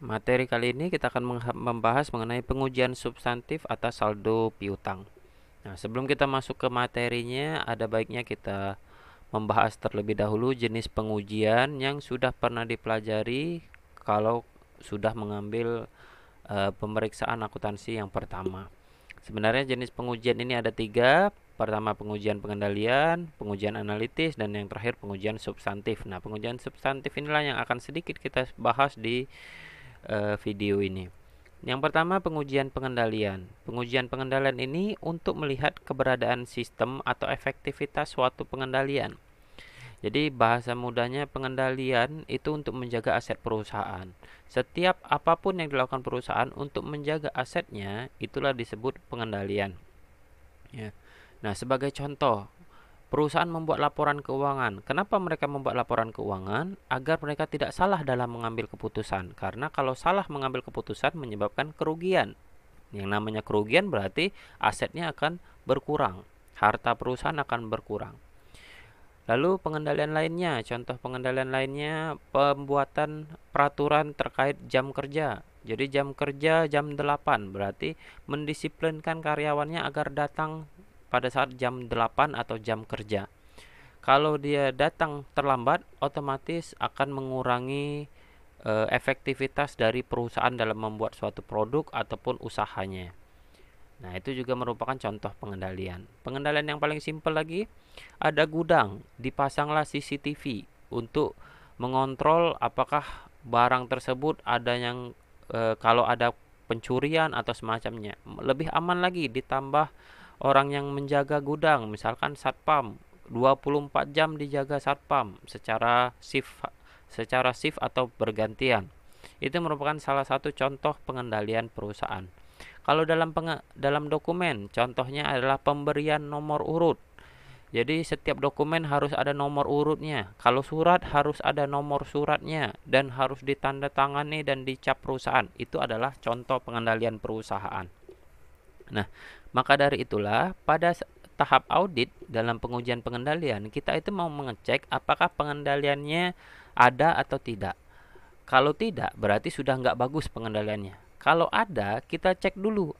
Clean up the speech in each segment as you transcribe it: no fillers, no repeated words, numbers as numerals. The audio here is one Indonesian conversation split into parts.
Materi kali ini kita akan membahas mengenai pengujian substantif atas saldo piutang. Nah, sebelum kita masuk ke materinya, ada baiknya kita membahas terlebih dahulu jenis pengujian yang sudah pernah dipelajari kalau sudah mengambil pemeriksaan akuntansi yang pertama. Sebenarnya jenis pengujian ini ada 3. Pertama, pengujian pengendalian, pengujian analitis, dan yang terakhir pengujian substantif. Nah, pengujian substantif inilah yang akan sedikit kita bahas di video ini. Yang pertama, pengujian pengendalian. Pengujian pengendalian ini untuk melihat keberadaan sistem atau efektivitas suatu pengendalian. Jadi bahasa mudahnya, pengendalian itu untuk menjaga aset perusahaan. Setiap apapun yang dilakukan perusahaan untuk menjaga asetnya, itulah disebut pengendalian. Ya. Nah, sebagai contoh, perusahaan membuat laporan keuangan. Kenapa mereka membuat laporan keuangan? Agar mereka tidak salah dalam mengambil keputusan. Karena kalau salah mengambil keputusan menyebabkan kerugian. Yang namanya kerugian berarti asetnya akan berkurang. Harta perusahaan akan berkurang. Lalu pengendalian lainnya, contoh pengendalian lainnya, pembuatan peraturan terkait jam kerja. Jadi jam kerja jam 8, berarti mendisiplinkan karyawannya agar datang pada saat jam 8 atau jam kerja. Kalau dia datang terlambat, otomatis akan mengurangi efektivitas dari perusahaan dalam membuat suatu produk ataupun usahanya. Nah, itu juga merupakan contoh pengendalian. Pengendalian yang paling simpel lagi, ada gudang, dipasanglah CCTV untuk mengontrol apakah barang tersebut ada yang kalau ada pencurian atau semacamnya. Lebih aman lagi, ditambah orang yang menjaga gudang, misalkan satpam, 24 jam dijaga satpam secara shift atau bergantian. Itu merupakan salah satu contoh pengendalian perusahaan. Kalau dalam dokumen, contohnya adalah pemberian nomor urut. Jadi setiap dokumen harus ada nomor urutnya. Kalau surat harus ada nomor suratnya dan harus ditandatangani dan dicap perusahaan. Itu adalah contoh pengendalian perusahaan. Nah, maka dari itulah pada tahap audit dalam pengujian pengendalian, kita itu mau mengecek apakah pengendaliannya ada atau tidak. Kalau tidak, berarti sudah nggak bagus pengendaliannya. Kalau ada, kita cek dulu.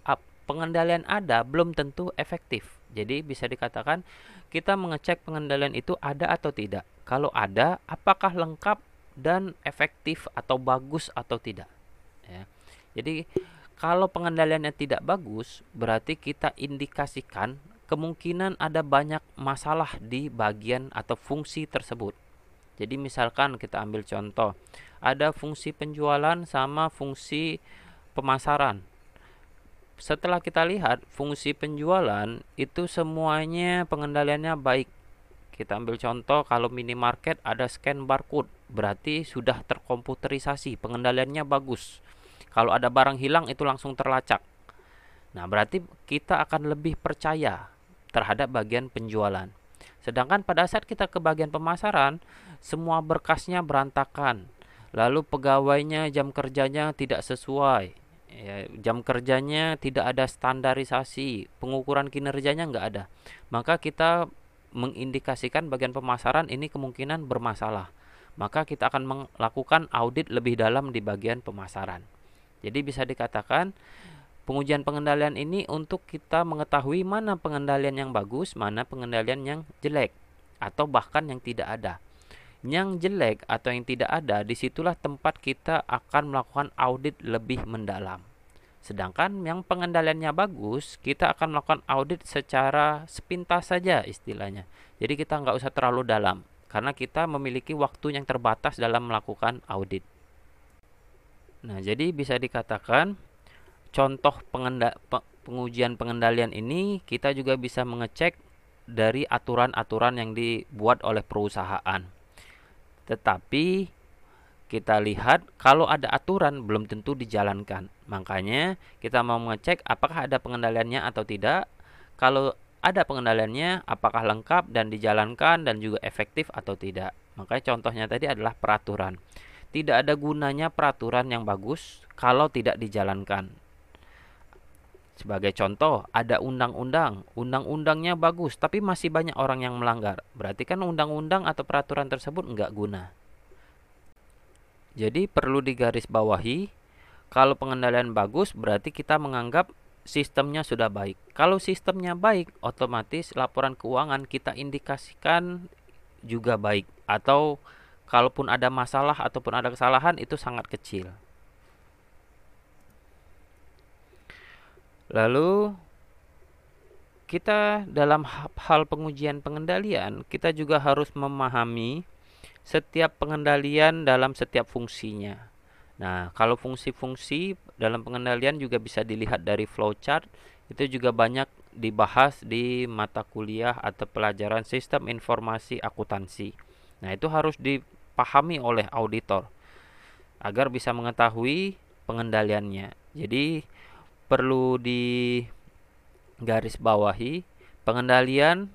Pengendalian ada belum tentu efektif. Jadi bisa dikatakan kita mengecek pengendalian itu ada atau tidak. Kalau ada, apakah lengkap dan efektif atau bagus atau tidak. Ya. Jadi kalau pengendaliannya tidak bagus, berarti kita indikasikan kemungkinan ada banyak masalah di bagian atau fungsi tersebut. Jadi misalkan kita ambil contoh, ada fungsi penjualan sama fungsi pemasaran. Setelah kita lihat fungsi penjualan itu semuanya pengendaliannya baik. Kita ambil contoh, kalau minimarket ada scan barcode, berarti sudah terkomputerisasi, pengendaliannya bagus. Kalau ada barang hilang itu langsung terlacak. Nah, berarti kita akan lebih percaya terhadap bagian penjualan. Sedangkan pada saat kita ke bagian pemasaran, semua berkasnya berantakan. Lalu pegawainya jam kerjanya tidak sesuai. Ya, jam kerjanya tidak ada standarisasi, pengukuran kinerjanya nggak ada. Maka kita mengindikasikan bagian pemasaran ini kemungkinan bermasalah. Maka kita akan melakukan audit lebih dalam di bagian pemasaran. Jadi bisa dikatakan pengujian pengendalian ini untuk kita mengetahui mana pengendalian yang bagus, mana pengendalian yang jelek, atau bahkan yang tidak ada. Yang jelek atau yang tidak ada, disitulah tempat kita akan melakukan audit lebih mendalam. Sedangkan yang pengendaliannya bagus, kita akan melakukan audit secara sepintas saja istilahnya. Jadi kita nggak usah terlalu dalam, karena kita memiliki waktu yang terbatas dalam melakukan audit. Nah, jadi bisa dikatakan contoh pengujian pengendalian ini kita juga bisa mengecek dari aturan-aturan yang dibuat oleh perusahaan. Tetapi kita lihat kalau ada aturan belum tentu dijalankan. Makanya kita mau mengecek apakah ada pengendaliannya atau tidak. Kalau ada pengendaliannya, apakah lengkap dan dijalankan dan juga efektif atau tidak. Makanya contohnya tadi adalah peraturan. Tidak ada gunanya peraturan yang bagus kalau tidak dijalankan. Sebagai contoh, ada undang-undang. Undang-undangnya bagus, tapi masih banyak orang yang melanggar. Berarti kan undang-undang atau peraturan tersebut nggak guna. Jadi perlu digarisbawahi, Kalau pengendalian bagus berarti kita menganggap sistemnya sudah baik. Kalau sistemnya baik, otomatis laporan keuangan kita indikasikan juga baik, atau kalaupun ada masalah ataupun ada kesalahan itu sangat kecil. Lalu kita dalam hal pengujian pengendalian, kita juga harus memahami setiap pengendalian dalam setiap fungsinya. Nah, kalau fungsi-fungsi dalam pengendalian juga bisa dilihat dari flowchart, itu juga banyak dibahas di mata kuliah atau pelajaran sistem informasi akuntansi. Nah, itu harus dipahami oleh auditor agar bisa mengetahui pengendaliannya. Jadi, perlu di garis bawahi, pengendalian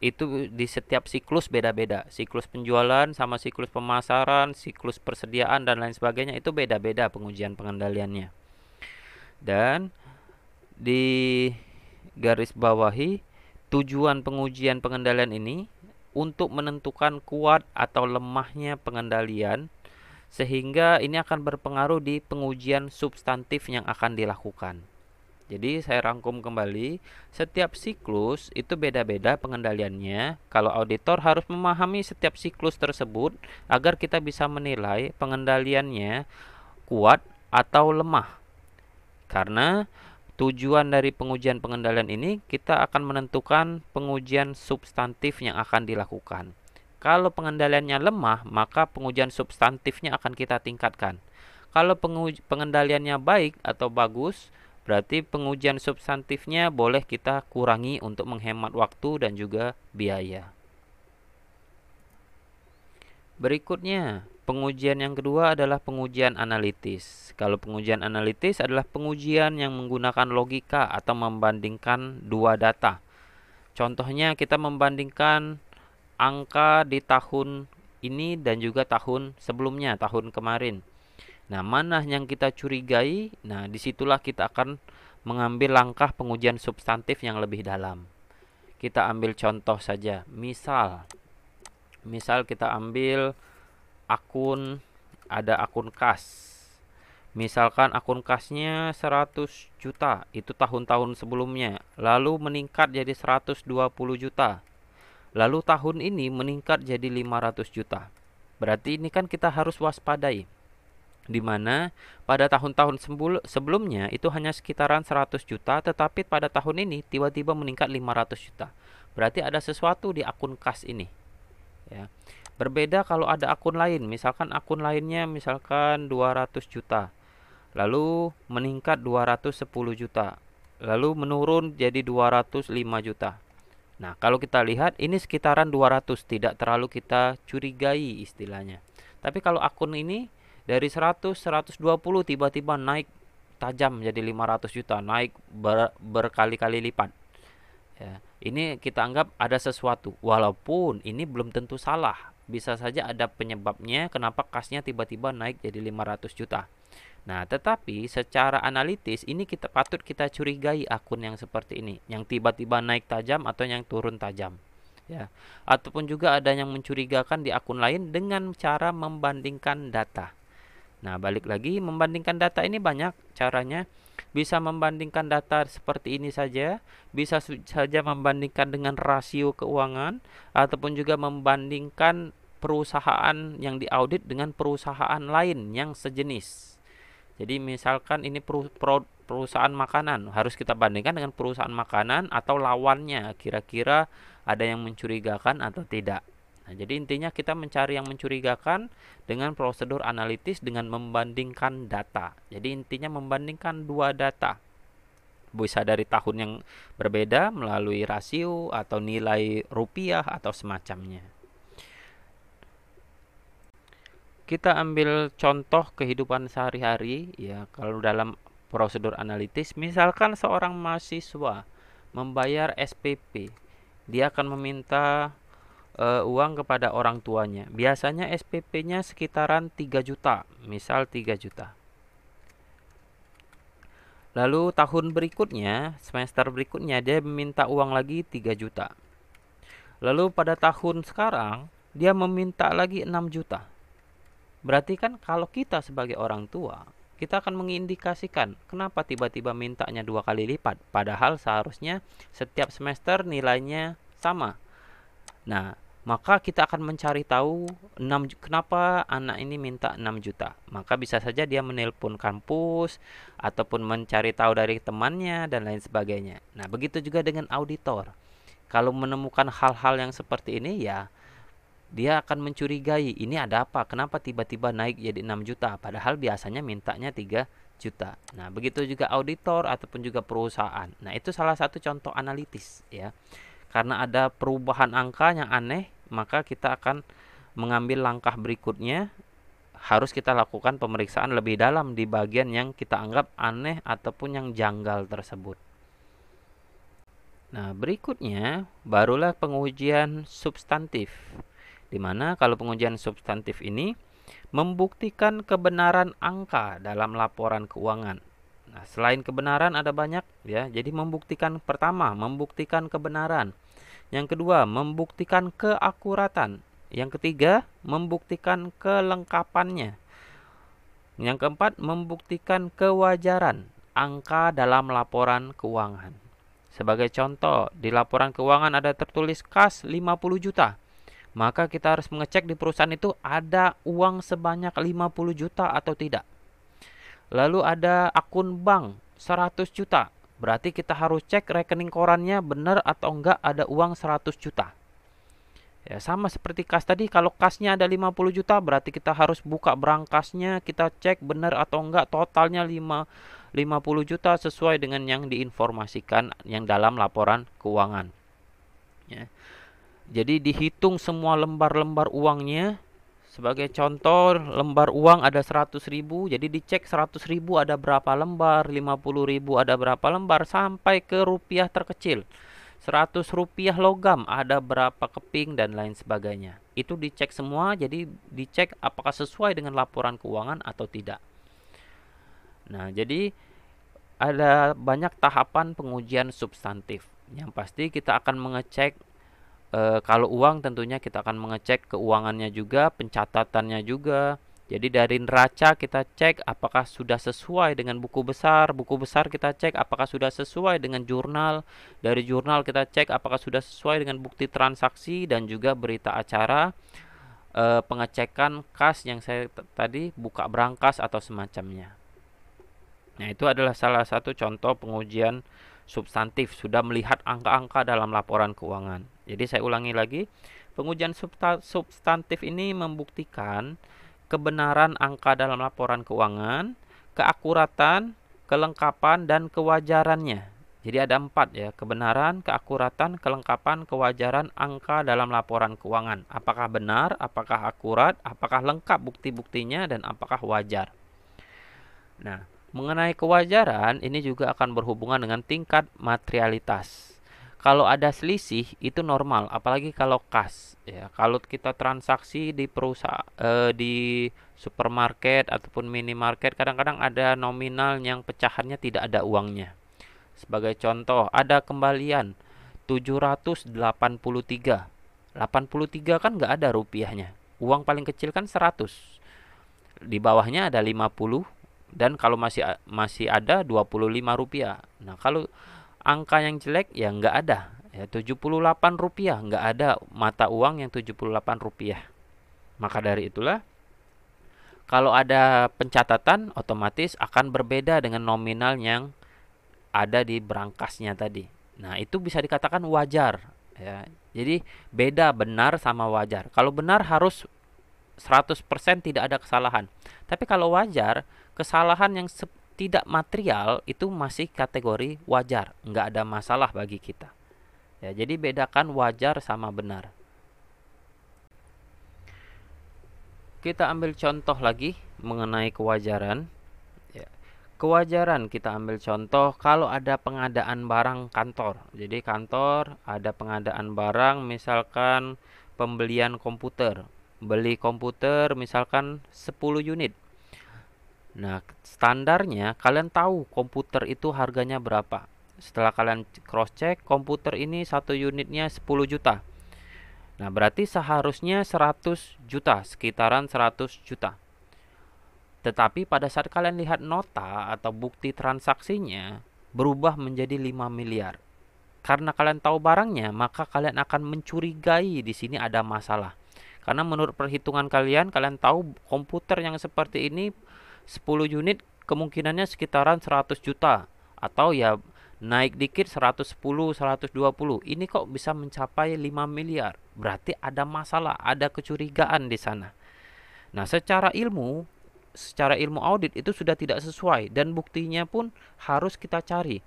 itu di setiap siklus beda-beda. Siklus penjualan sama siklus pemasaran, siklus persediaan dan lain sebagainya itu beda-beda pengujian pengendaliannya. Dan di garis bawahi, tujuan pengujian pengendalian ini untuk menentukan kuat atau lemahnya pengendalian, sehingga ini akan berpengaruh di pengujian substantif yang akan dilakukan. Jadi saya rangkum kembali, setiap siklus itu beda-beda pengendaliannya. Kalau auditor harus memahami setiap siklus tersebut agar kita bisa menilai pengendaliannya kuat atau lemah. Karena tujuan dari pengujian pengendalian ini kita akan menentukan pengujian substantif yang akan dilakukan. Kalau pengendaliannya lemah, maka pengujian substantifnya akan kita tingkatkan. Kalau pengendaliannya baik atau bagus, berarti pengujian substantifnya boleh kita kurangi untuk menghemat waktu dan juga biaya. Berikutnya, pengujian yang kedua adalah pengujian analitis. Kalau pengujian analitis adalah pengujian yang menggunakan logika atau membandingkan dua data. Contohnya kita membandingkan angka di tahun ini dan juga tahun sebelumnya, tahun kemarin. Nah, mana yang kita curigai? Nah, disitulah kita akan mengambil langkah pengujian substantif yang lebih dalam. Kita ambil contoh saja. Misal kita ambil ada akun kas. Misalkan akun kasnya 100 juta, itu tahun-tahun sebelumnya. Lalu meningkat jadi 120 juta. Lalu tahun ini meningkat jadi 500 juta. Berarti ini kan kita harus waspadai. Di mana pada tahun-tahun sebelumnya itu hanya sekitaran 100 juta, tetapi pada tahun ini tiba-tiba meningkat 500 juta. Berarti ada sesuatu di akun kas ini. Ya. Berbeda kalau ada akun lain, misalkan akun lainnya misalkan 200 juta. Lalu meningkat 210 juta. Lalu menurun jadi 205 juta. Nah, kalau kita lihat ini sekitaran 200, tidak terlalu kita curigai istilahnya. Tapi kalau akun ini dari 100, 120 tiba-tiba naik tajam jadi 500 juta, naik berkali-kali lipat. Ya, ini kita anggap ada sesuatu. Walaupun ini belum tentu salah. Bisa saja ada penyebabnya kenapa kasnya tiba-tiba naik jadi 500 juta. Nah, tetapi secara analitis ini patut kita curigai akun yang seperti ini, yang tiba-tiba naik tajam atau yang turun tajam. Ya. Ataupun juga ada yang mencurigakan di akun lain dengan cara membandingkan data. Nah, balik lagi, membandingkan data ini banyak caranya. Bisa membandingkan data seperti ini saja, bisa saja membandingkan dengan rasio keuangan, ataupun juga membandingkan perusahaan yang diaudit dengan perusahaan lain yang sejenis. Jadi misalkan ini perusahaan makanan, harus kita bandingkan dengan perusahaan makanan atau lawannya, kira-kira ada yang mencurigakan atau tidak. Nah, jadi intinya kita mencari yang mencurigakan dengan prosedur analitis dengan membandingkan data. Jadi intinya membandingkan dua data. Bisa dari tahun yang berbeda melalui rasio atau nilai rupiah atau semacamnya. Kita ambil contoh kehidupan sehari-hari ya, kalau dalam prosedur analitis, misalkan seorang mahasiswa membayar SPP. Dia akan meminta uang kepada orang tuanya. Biasanya SPP-nya sekitaran 3 juta, misal 3 juta. Lalu tahun berikutnya, semester berikutnya dia meminta uang lagi 3 juta. Lalu pada tahun sekarang dia meminta lagi 6 juta. Berarti kan kalau kita sebagai orang tua, kita akan mengindikasikan kenapa tiba-tiba mintanya 2 kali lipat, padahal seharusnya setiap semester nilainya sama. Nah, maka kita akan mencari tahu kenapa anak ini minta 6 juta. Maka bisa saja dia menelpon kampus ataupun mencari tahu dari temannya dan lain sebagainya. Nah, begitu juga dengan auditor. Kalau menemukan hal-hal yang seperti ini, ya dia akan mencurigai, ini ada apa? Kenapa tiba-tiba naik jadi 6 juta? Padahal biasanya mintanya 3 juta. Nah, begitu juga auditor ataupun juga perusahaan. Nah, itu salah satu contoh analitis ya. Karena ada perubahan angka yang aneh, maka kita akan mengambil langkah berikutnya. Harus kita lakukan pemeriksaan lebih dalam di bagian yang kita anggap aneh ataupun yang janggal tersebut. Nah, berikutnya barulah pengujian substantif. Dimana kalau pengujian substantif ini membuktikan kebenaran angka dalam laporan keuangan. Nah, selain kebenaran ada banyak ya. Jadi membuktikan, pertama, membuktikan kebenaran. Yang kedua, membuktikan keakuratan. Yang ketiga, membuktikan kelengkapannya. Yang keempat, membuktikan kewajaran angka dalam laporan keuangan. Sebagai contoh, di laporan keuangan ada tertulis kas 50 juta. Maka kita harus mengecek di perusahaan itu ada uang sebanyak 50 juta atau tidak. Lalu ada akun bank 100 juta. Berarti kita harus cek rekening korannya benar atau enggak ada uang 100 juta. Ya, sama seperti kas tadi, kalau kasnya ada 50 juta berarti kita harus buka berangkasnya, kita cek benar atau enggak totalnya 50 juta sesuai dengan yang diinformasikan yang dalam laporan keuangan. Ya. Jadi dihitung semua lembar-lembar uangnya. Sebagai contoh, lembar uang ada 100.000, jadi dicek 100.000 ada berapa lembar, 50.000 ada berapa lembar, sampai ke rupiah terkecil. 100 rupiah logam ada berapa keping dan lain sebagainya. Itu dicek semua, jadi dicek apakah sesuai dengan laporan keuangan atau tidak. Nah, jadi ada banyak tahapan pengujian substantif. Yang pasti kita akan mengecek kalau uang tentunya kita akan mengecek keuangannya juga, pencatatannya juga. Jadi dari neraca kita cek apakah sudah sesuai dengan buku besar. Buku besar kita cek apakah sudah sesuai dengan jurnal. Dari jurnal kita cek apakah sudah sesuai dengan bukti transaksi dan juga berita acara. Pengecekan kas yang saya tadi, buka berangkas atau semacamnya. Nah, itu adalah salah satu contoh pengujian substantif, sudah melihat angka-angka dalam laporan keuangan. Jadi saya ulangi lagi, pengujian substantif ini membuktikan kebenaran angka dalam laporan keuangan, keakuratan, kelengkapan, dan kewajarannya. Jadi ada 4 ya, kebenaran, keakuratan, kelengkapan, kewajaran angka dalam laporan keuangan. Apakah benar, apakah akurat, apakah lengkap bukti-buktinya, dan apakah wajar. Nah, mengenai kewajaran ini juga akan berhubungan dengan tingkat materialitas. Kalau ada selisih itu normal, apalagi kalau kas ya. Kalau kita transaksi di perusahaan di supermarket ataupun minimarket, kadang-kadang ada nominal yang pecahannya tidak ada uangnya. Sebagai contoh, ada kembalian 783. 83 kan nggak ada rupiahnya. Uang paling kecil kan 100. Di bawahnya ada 50 dan kalau masih ada 25 rupiah. Nah, kalau angka yang jelek ya nggak ada. Ya 78 rupiah, nggak ada mata uang yang 78 rupiah. Maka dari itulah kalau ada pencatatan otomatis akan berbeda dengan nominal yang ada di berangkasnya tadi. Nah, itu bisa dikatakan wajar ya. Jadi beda benar sama wajar. Kalau benar harus 100% tidak ada kesalahan. Tapi kalau wajar, kesalahan yang tidak material itu masih kategori wajar, nggak ada masalah bagi kita. Ya, jadi bedakan wajar sama benar. Kita ambil contoh lagi mengenai kewajaran. Ya, kewajaran kita ambil contoh kalau ada pengadaan barang kantor. Jadi kantor ada pengadaan barang, misalkan pembelian komputer. Beli komputer misalkan 10 unit. Nah, standarnya kalian tahu komputer itu harganya berapa. Setelah kalian cross check, komputer ini satu unitnya 10 juta. Nah, berarti seharusnya 100 juta, sekitaran 100 juta. Tetapi pada saat kalian lihat nota atau bukti transaksinya berubah menjadi 5 miliar. Karena kalian tahu barangnya, maka kalian akan mencurigai di sini ada masalah. Karena menurut perhitungan kalian, kalian tahu komputer yang seperti ini 10 unit kemungkinannya sekitaran 100 juta. Atau ya naik dikit 110, 120. Ini kok bisa mencapai 5 miliar? Berarti ada masalah, ada kecurigaan di sana. Nah, secara ilmu audit itu sudah tidak sesuai dan buktinya pun harus kita cari.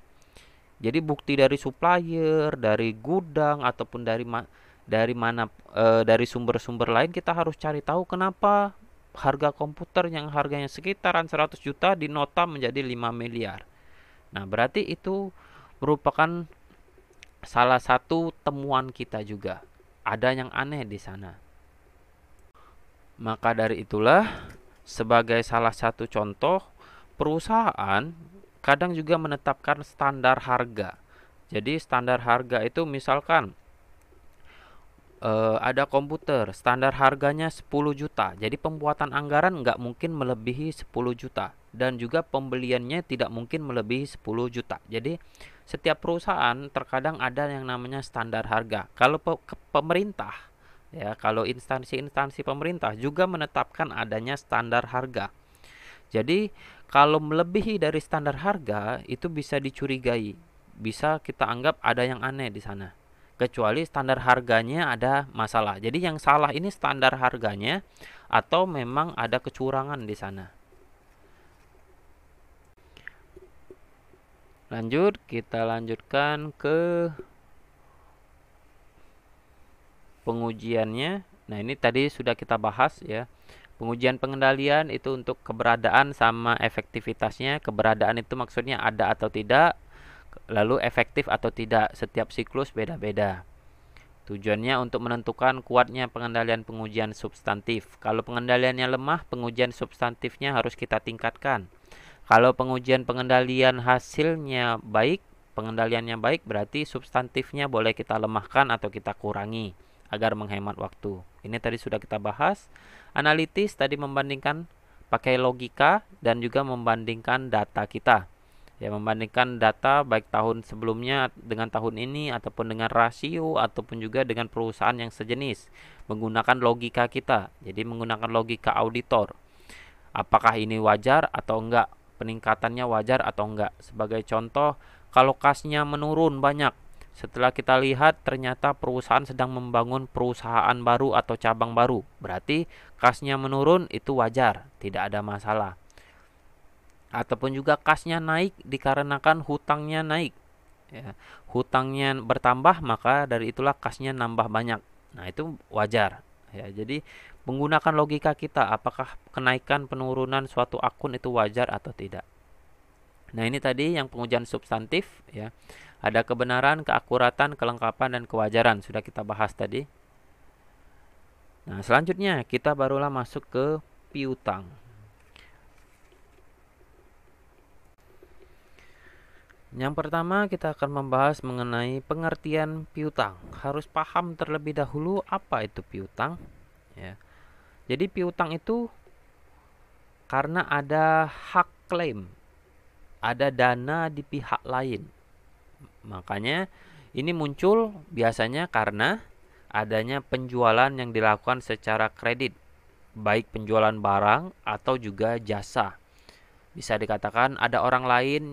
Jadi bukti dari supplier, dari gudang ataupun dari sumber-sumber lain kita harus cari tahu kenapa harga komputer yang harganya sekitaran 100 juta dinota menjadi 5 miliar. Nah, berarti itu merupakan salah satu temuan kita juga. Ada yang aneh di sana. Maka dari itulah, sebagai salah satu contoh, perusahaan kadang juga menetapkan standar harga. Jadi standar harga itu misalkan ada komputer, standar harganya 10 juta. Jadi pembuatan anggaran nggak mungkin melebihi 10 juta. Dan juga pembeliannya tidak mungkin melebihi 10 juta. Jadi setiap perusahaan terkadang ada yang namanya standar harga. Kalau pemerintah, ya, kalau instansi-instansi pemerintah juga menetapkan adanya standar harga. Jadi kalau melebihi dari standar harga itu bisa dicurigai, bisa kita anggap ada yang aneh di sana. Kecuali standar harganya ada masalah. Jadi yang salah ini standar harganya atau memang ada kecurangan di sana. Lanjut, kita lanjutkan ke pengujiannya. Nah, ini tadi sudah kita bahas ya. Pengujian pengendalian itu untuk keberadaan sama efektivitasnya. Keberadaan itu maksudnya ada atau tidak, lalu efektif atau tidak. Setiap siklus beda-beda. Tujuannya untuk menentukan kuatnya pengendalian pengujian substantif. Kalau pengendaliannya lemah, pengujian substantifnya harus kita tingkatkan. Kalau pengujian pengendalian hasilnya baik, pengendaliannya baik, berarti substantifnya boleh kita lemahkan atau kita kurangi agar menghemat waktu. Ini tadi sudah kita bahas. Analitis tadi membandingkan pakai logika dan juga membandingkan data kita. Ya, membandingkan data baik tahun sebelumnya dengan tahun ini ataupun dengan rasio ataupun juga dengan perusahaan yang sejenis. Menggunakan logika kita. Jadi menggunakan logika auditor. Apakah ini wajar atau enggak? Peningkatannya wajar atau enggak? Sebagai contoh, kalau kasnya menurun banyak, setelah kita lihat ternyata perusahaan sedang membangun perusahaan baru atau cabang baru. Berarti kasnya menurun itu wajar, tidak ada masalah. Ataupun juga kasnya naik dikarenakan hutangnya naik. Ya, hutangnya bertambah maka dari itulah kasnya nambah banyak. Nah, itu wajar. Ya, jadi menggunakan logika kita apakah kenaikan penurunan suatu akun itu wajar atau tidak. Nah, ini tadi yang pengujian substantif ya. Ada kebenaran, keakuratan, kelengkapan, dan kewajaran. Sudah kita bahas tadi. Nah, selanjutnya kita barulah masuk ke piutang. Yang pertama kita akan membahas mengenai pengertian piutang. Harus paham terlebih dahulu apa itu piutang. Ya. Jadi piutang itu karena ada hak klaim, ada dana di pihak lain. Makanya ini muncul biasanya karena adanya penjualan yang dilakukan secara kredit, baik penjualan barang atau juga jasa. Bisa dikatakan ada orang lain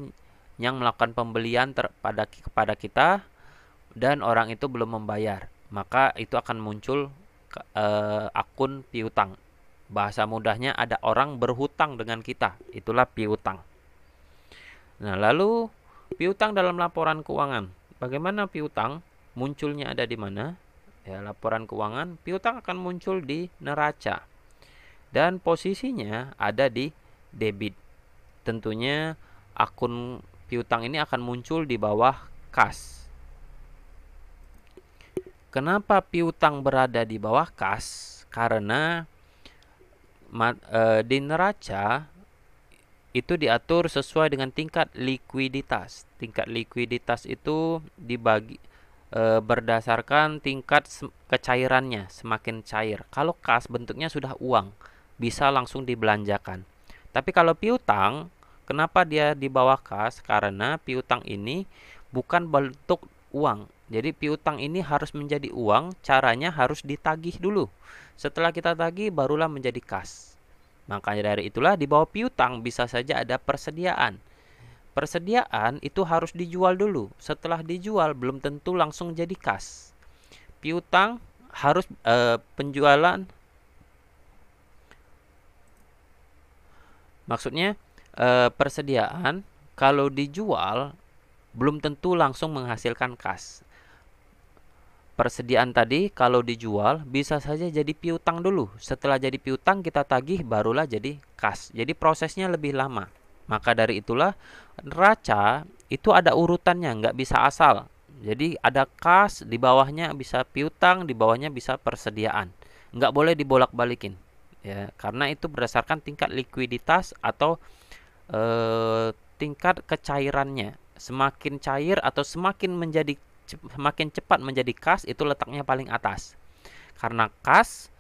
yang melakukan pembelian kepada kita dan orang itu belum membayar. Maka itu akan muncul akun piutang. Bahasa mudahnya ada orang berhutang dengan kita. Itulah piutang. Nah, lalu piutang dalam laporan keuangan. Bagaimana piutang? Munculnya ada di mana? Ya, laporan keuangan, piutang akan muncul di neraca. Dan posisinya ada di debit. Tentunya akun piutang ini akan muncul di bawah kas. Kenapa piutang berada di bawah kas? Karena di neraca itu diatur sesuai dengan tingkat likuiditas. Tingkat likuiditas itu dibagi berdasarkan tingkat kecairannya, semakin cair. Kalau kas bentuknya sudah uang, bisa langsung dibelanjakan. Tapi kalau piutang, kenapa dia di bawah kas? Karena piutang ini bukan bentuk uang. Jadi piutang ini harus menjadi uang, caranya harus ditagih dulu. Setelah kita tagih barulah menjadi kas. Makanya dari itulah di bawah piutang bisa saja ada persediaan. Persediaan itu harus dijual dulu. Setelah dijual belum tentu langsung jadi kas. Piutang harus penjualan, maksudnya persediaan kalau dijual belum tentu langsung menghasilkan kas. Persediaan tadi kalau dijual bisa saja jadi piutang dulu. Setelah jadi piutang kita tagih barulah jadi kas. Jadi prosesnya lebih lama. Maka dari itulah neraca itu ada urutannya, nggak bisa asal. Jadi ada kas, di bawahnya bisa piutang, di bawahnya bisa persediaan. Nggak boleh dibolak-balikin, ya, karena itu berdasarkan tingkat likuiditas atau tingkat kecairannya. Semakin cair atau semakin cepat menjadi kas itu letaknya paling atas. Karena kas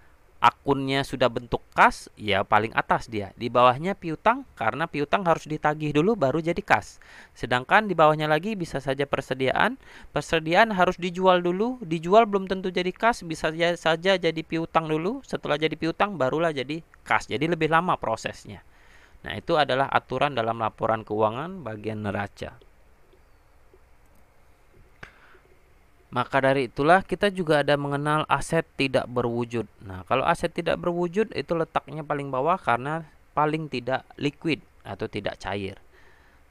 akunnya sudah bentuk kas, ya paling atas dia. Di bawahnya piutang, karena piutang harus ditagih dulu baru jadi kas. Sedangkan di bawahnya lagi bisa saja persediaan. Persediaan harus dijual dulu, dijual belum tentu jadi kas, bisa saja jadi piutang dulu. Setelah jadi piutang barulah jadi kas. Jadi lebih lama prosesnya. Nah, itu adalah aturan dalam laporan keuangan bagian neraca. Maka dari itulah kita juga ada mengenal aset tidak berwujud. Nah, kalau aset tidak berwujud itu letaknya paling bawah karena paling tidak liquid atau tidak cair.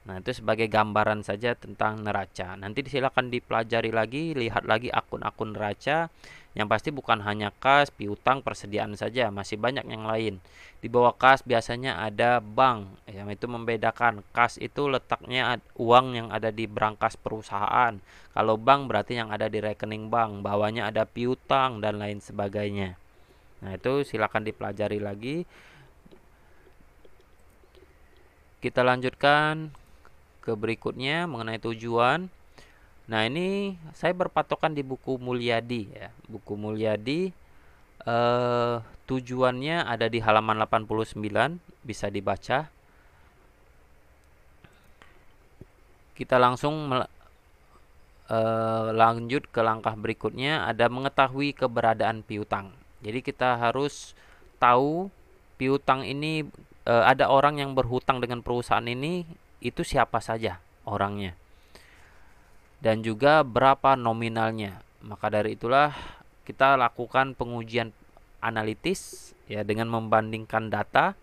Nah, itu sebagai gambaran saja tentang neraca. Nanti silakan dipelajari lagi, lihat lagi akun-akun neraca. Yang pasti bukan hanya kas, piutang, persediaan saja, masih banyak yang lain. Di bawah kas biasanya ada bank. Yang itu membedakan. Kas itu letaknya uang yang ada di brankas perusahaan. Kalau bank berarti yang ada di rekening bank. Bawahnya ada piutang dan lain sebagainya. Nah, itu silakan dipelajari lagi. Kita lanjutkan ke berikutnya mengenai tujuan. Nah, ini saya berpatokan di buku Mulyadi ya. Buku Mulyadi tujuannya ada di halaman 89, bisa dibaca. Kita langsung lanjut ke langkah berikutnya, ada mengetahui keberadaan piutang. Jadi kita harus tahu piutang ini, ada orang yang berhutang dengan perusahaan ini, itu siapa saja orangnya. Dan juga berapa nominalnya. Maka dari itulah kita lakukan pengujian analitis ya dengan membandingkan data.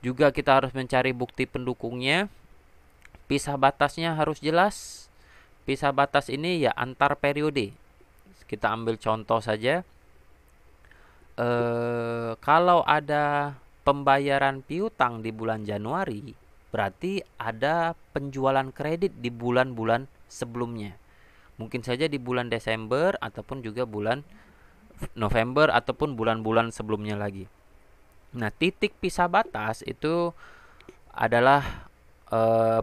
Juga kita harus mencari bukti pendukungnya. Pisah batasnya harus jelas. Pisah batas ini ya antar periode. Kita ambil contoh saja. Kalau ada pembayaran piutang di bulan Januari, berarti ada penjualan kredit di bulan-bulan sebelumnya. Mungkin saja di bulan Desember ataupun juga bulan November ataupun bulan-bulan sebelumnya lagi. Nah, titik pisah batas itu adalah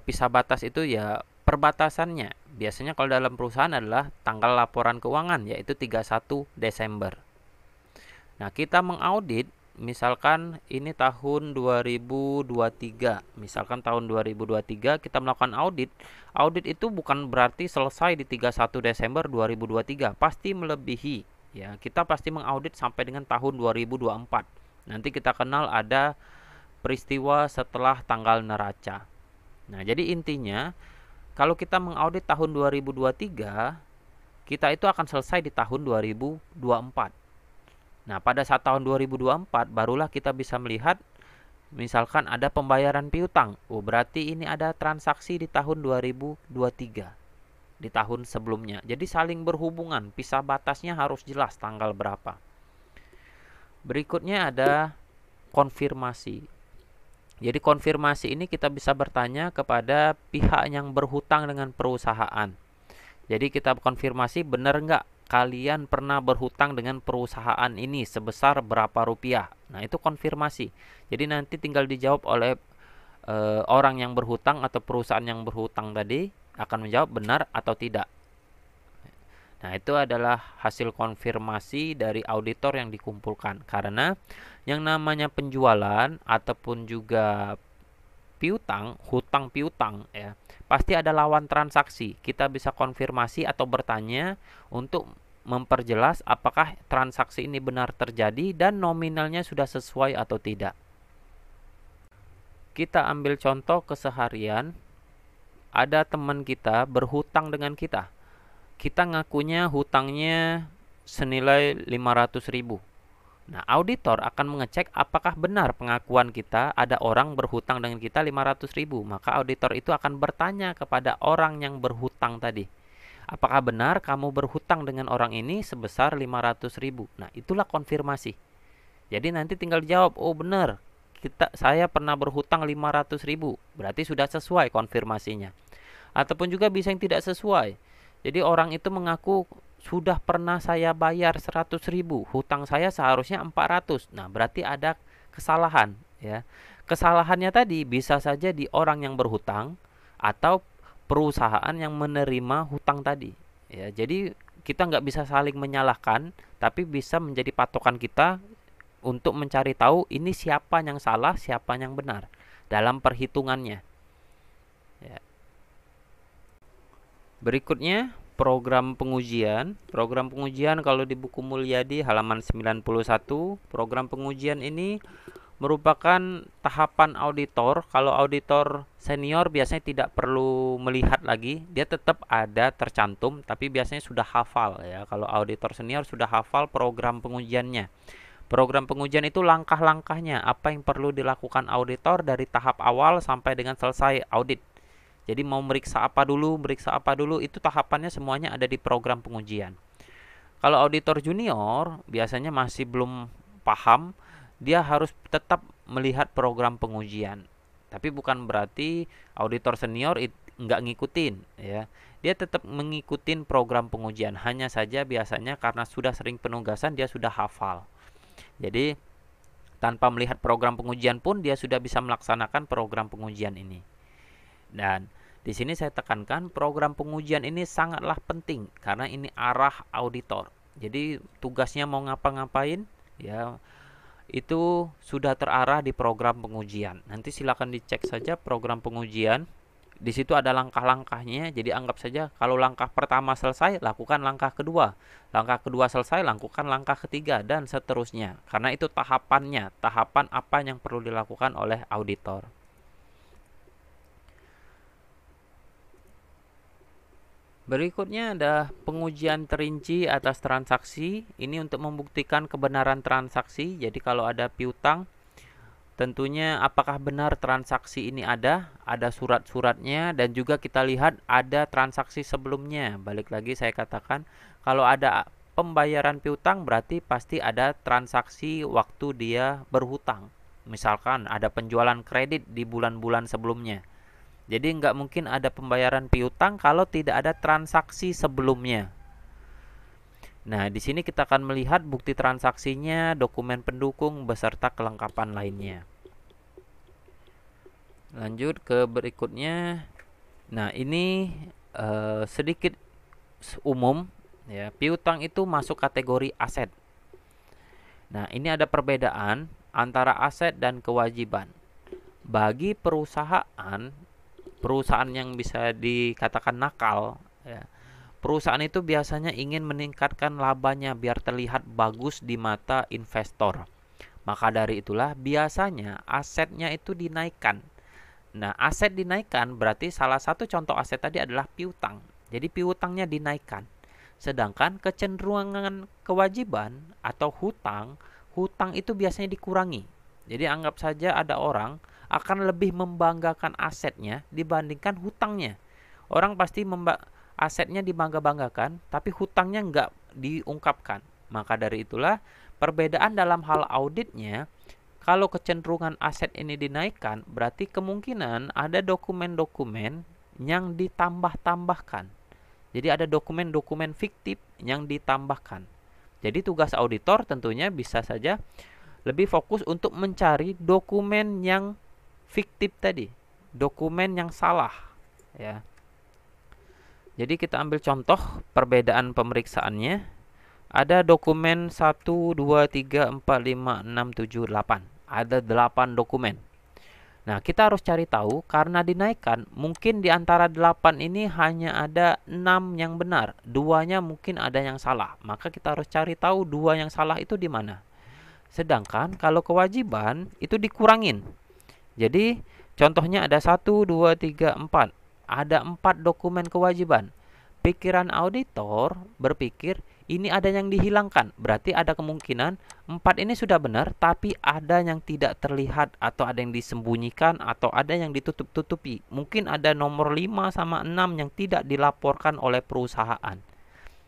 pisah batas itu ya perbatasannya. Biasanya kalau dalam perusahaan adalah tanggal laporan keuangan, yaitu 31 Desember. Nah, kita mengaudit misalkan ini tahun 2023. Misalkan tahun 2023 kita melakukan audit. Audit itu bukan berarti selesai di 31 Desember 2023, pasti melebihi ya. Kita pasti mengaudit sampai dengan tahun 2024. Nanti kita kenal ada peristiwa setelah tanggal neraca. Nah, jadi intinya kalau kita mengaudit tahun 2023, kita itu akan selesai di tahun 2024. Nah, pada saat tahun 2024 barulah kita bisa melihat misalkan ada pembayaran piutang. Oh, berarti ini ada transaksi di tahun 2023. Di tahun sebelumnya. Jadi saling berhubungan, pisah batasnya harus jelas tanggal berapa. Berikutnya ada konfirmasi. Jadi konfirmasi ini kita bisa bertanya kepada pihak yang berhutang dengan perusahaan. Jadi kita konfirmasi, benar nggak kalian pernah berhutang dengan perusahaan ini sebesar berapa rupiah. Nah, itu konfirmasi. Jadi nanti tinggal dijawab oleh orang yang berhutang atau perusahaan yang berhutang tadi akan menjawab benar atau tidak. Nah, itu adalah hasil konfirmasi dari auditor yang dikumpulkan. Karena yang namanya penjualan ataupun juga piutang, hutang piutang ya, pasti ada lawan transaksi. Kita bisa konfirmasi atau bertanya untuk memperjelas apakah transaksi ini benar terjadi dan nominalnya sudah sesuai atau tidak. Kita ambil contoh keseharian, ada teman kita berhutang dengan kita. Kita ngakunya hutangnya senilai 500.000. Nah, auditor akan mengecek apakah benar pengakuan kita ada orang berhutang dengan kita 500.000. Maka auditor itu akan bertanya kepada orang yang berhutang tadi. Apakah benar kamu berhutang dengan orang ini sebesar 500.000? Nah, itulah konfirmasi. Jadi nanti tinggal jawab, oh benar, saya pernah berhutang 500.000. Berarti sudah sesuai konfirmasinya. Ataupun juga bisa yang tidak sesuai. Jadi orang itu mengaku sudah pernah saya bayar 100.000, hutang saya seharusnya 400. Nah, berarti ada kesalahan ya. Kesalahannya tadi bisa saja di orang yang berhutang atau perusahaan yang menerima hutang tadi. Ya, jadi kita nggak bisa saling menyalahkan, tapi bisa menjadi patokan kita untuk mencari tahu ini siapa yang salah, siapa yang benar dalam perhitungannya. Ya. Berikutnya program pengujian. Program pengujian kalau di buku Mulyadi halaman 91, program pengujian ini merupakan tahapan auditor. Kalau auditor senior biasanya tidak perlu melihat lagi, dia tetap ada tercantum, tapi biasanya sudah hafal ya. Kalau auditor senior sudah hafal program pengujiannya. Program pengujian itu langkah-langkahnya, apa yang perlu dilakukan auditor dari tahap awal sampai dengan selesai audit. Jadi mau meriksa apa dulu, itu tahapannya semuanya ada di program pengujian. Kalau auditor junior biasanya masih belum paham, dia harus tetap melihat program pengujian. Tapi bukan berarti auditor senior nggak ngikutin ya. Dia tetap mengikuti program pengujian, hanya saja biasanya karena sudah sering penugasan dia sudah hafal. Jadi tanpa melihat program pengujian pun dia sudah bisa melaksanakan program pengujian ini. Dan di sini saya tekankan program pengujian ini sangatlah penting karena ini arah auditor. Jadi tugasnya mau ngapa-ngapain ya itu sudah terarah di program pengujian. Nanti silakan dicek saja program pengujian. Di situ ada langkah-langkahnya. Jadi anggap saja kalau langkah pertama selesai, lakukan langkah kedua. Langkah kedua selesai, lakukan langkah ketiga dan seterusnya. Karena itu tahapannya, tahapan apa yang perlu dilakukan oleh auditor. Berikutnya ada pengujian terinci atas transaksi. Ini untuk membuktikan kebenaran transaksi. Jadi kalau ada piutang, tentunya apakah benar transaksi ini ada surat-suratnya, dan juga kita lihat ada transaksi sebelumnya. Balik lagi saya katakan, kalau ada pembayaran piutang berarti pasti ada transaksi waktu dia berhutang. Misalkan ada penjualan kredit di bulan-bulan sebelumnya. Jadi nggak mungkin ada pembayaran piutang kalau tidak ada transaksi sebelumnya. Nah, di sini kita akan melihat bukti transaksinya, dokumen pendukung, beserta kelengkapan lainnya. Lanjut ke berikutnya. Nah, ini sedikit umum. Ya, piutang itu masuk kategori aset. Nah, ini ada perbedaan antara aset dan kewajiban. Bagi perusahaan yang bisa dikatakan nakal ya, perusahaan itu biasanya ingin meningkatkan labanya biar terlihat bagus di mata investor. Maka dari itulah biasanya asetnya itu dinaikkan. Nah, aset dinaikkan berarti salah satu contoh aset tadi adalah piutang. Jadi piutangnya dinaikkan. Sedangkan kecenderungan kewajiban atau hutang itu biasanya dikurangi. Jadi anggap saja ada orang akan lebih membanggakan asetnya dibandingkan hutangnya. Orang pasti asetnya dibangga-banggakan, tapi hutangnya nggak diungkapkan. Maka dari itulah perbedaan dalam hal auditnya, kalau kecenderungan aset ini dinaikkan, berarti kemungkinan ada dokumen-dokumen yang ditambah-tambahkan. Jadi ada dokumen-dokumen fiktif yang ditambahkan. Jadi tugas auditor tentunya bisa saja lebih fokus untuk mencari dokumen yang fiktif tadi, dokumen yang salah ya. Jadi kita ambil contoh perbedaan pemeriksaannya. Ada dokumen 1, 2, 3, 4, 5, 6, 7, 8. Ada 8 dokumen. Nah, kita harus cari tahu karena dinaikkan, mungkin di antara 8 ini hanya ada 6 yang benar, 2-nya mungkin ada yang salah. Maka kita harus cari tahu 2 yang salah itu di mana. Sedangkan kalau kewajiban itu dikurangin. Jadi, contohnya ada 1, 2, 3, 4. Ada 4 dokumen kewajiban. Pikiran auditor berpikir ini ada yang dihilangkan. Berarti ada kemungkinan 4 ini sudah benar, tapi ada yang tidak terlihat atau ada yang disembunyikan atau ada yang ditutup-tutupi. Mungkin ada nomor 5 sama 6 yang tidak dilaporkan oleh perusahaan.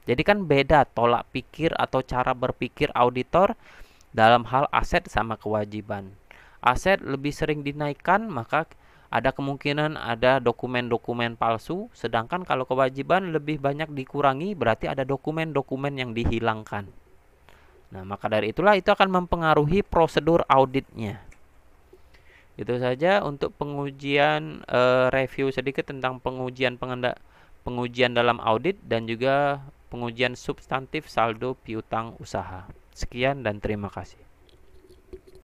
Jadi kan beda tolak pikir atau cara berpikir auditor dalam hal aset sama kewajiban. Aset lebih sering dinaikkan, maka ada kemungkinan ada dokumen-dokumen palsu, sedangkan kalau kewajiban lebih banyak dikurangi, berarti ada dokumen-dokumen yang dihilangkan. Nah, maka dari itulah itu akan mempengaruhi prosedur auditnya. Itu saja untuk pengujian review sedikit tentang pengujian dalam audit dan juga pengujian substantif saldo piutang usaha. Sekian dan terima kasih.